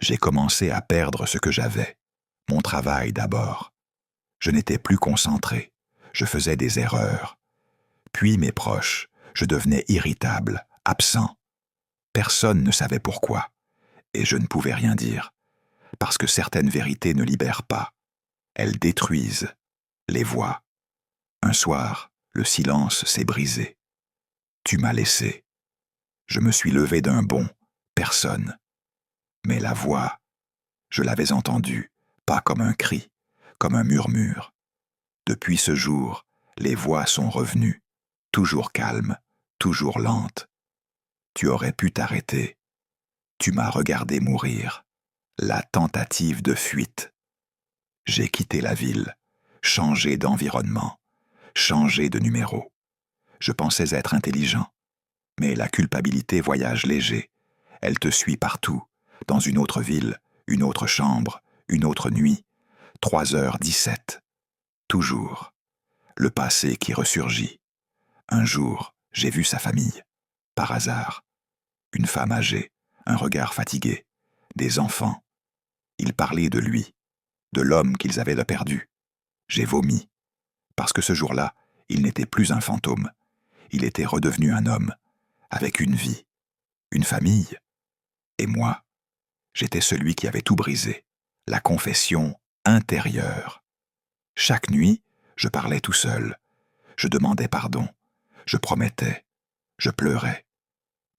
J'ai commencé à perdre ce que j'avais. Mon travail d'abord. Je n'étais plus concentré. Je faisais des erreurs. Puis mes proches. Je devenais irritable, absent. Personne ne savait pourquoi. Et je ne pouvais rien dire. Parce que certaines vérités ne libèrent pas. Elles détruisent. Les voix. Un soir, le silence s'est brisé. Tu m'as laissé. Je me suis levé d'un bond. Personne. Mais la voix, je l'avais entendue, pas comme un cri, comme un murmure. Depuis ce jour, les voix sont revenues, toujours calmes, toujours lentes. Tu aurais pu t'arrêter. Tu m'as regardé mourir. La tentative de fuite. J'ai quitté la ville, changé d'environnement, changé de numéro. Je pensais être intelligent, mais la culpabilité voyage léger. Elle te suit partout, dans une autre ville, une autre chambre, une autre nuit. 3h17. Toujours. Le passé qui ressurgit. Un jour, j'ai vu sa famille. Par hasard. Une femme âgée, un regard fatigué, des enfants. Ils parlaient de lui, de l'homme qu'ils avaient perdu. J'ai vomi. Parce que ce jour-là, il n'était plus un fantôme. Il était redevenu un homme, avec une vie, une famille. Et moi, j'étais celui qui avait tout brisé. La confession intérieure. Chaque nuit, je parlais tout seul. Je demandais pardon. Je promettais. Je pleurais.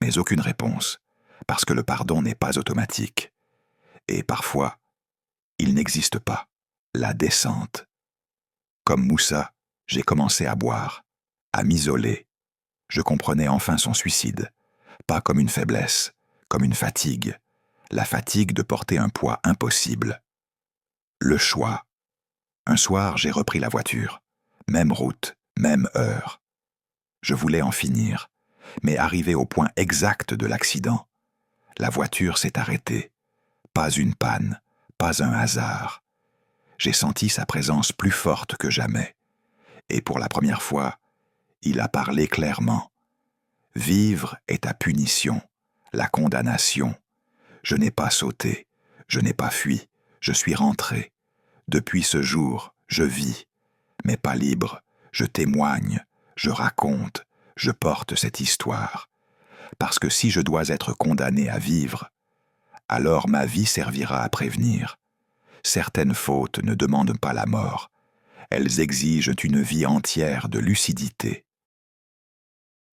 Mais aucune réponse, parce que le pardon n'est pas automatique. Et parfois, il n'existe pas. La descente. Comme Moussa, j'ai commencé à boire, à m'isoler. Je comprenais enfin son suicide, pas comme une faiblesse, comme une fatigue. La fatigue de porter un poids impossible. Le choix. Un soir, j'ai repris la voiture. Même route, même heure. Je voulais en finir, mais arrivé au point exact de l'accident, la voiture s'est arrêtée. Pas une panne, pas un hasard. J'ai senti sa présence plus forte que jamais. Et pour la première fois, il a parlé clairement. Vivre est ta punition, la condamnation. Je n'ai pas sauté, je n'ai pas fui, je suis rentré. Depuis ce jour, je vis, mais pas libre. Je témoigne, je raconte, je porte cette histoire. Parce que si je dois être condamné à vivre, alors ma vie servira à prévenir. Certaines fautes ne demandent pas la mort. Elles exigent une vie entière de lucidité.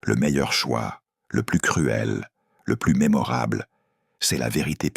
Le meilleur choix, le plus cruel, le plus mémorable, c'est la vérité publique.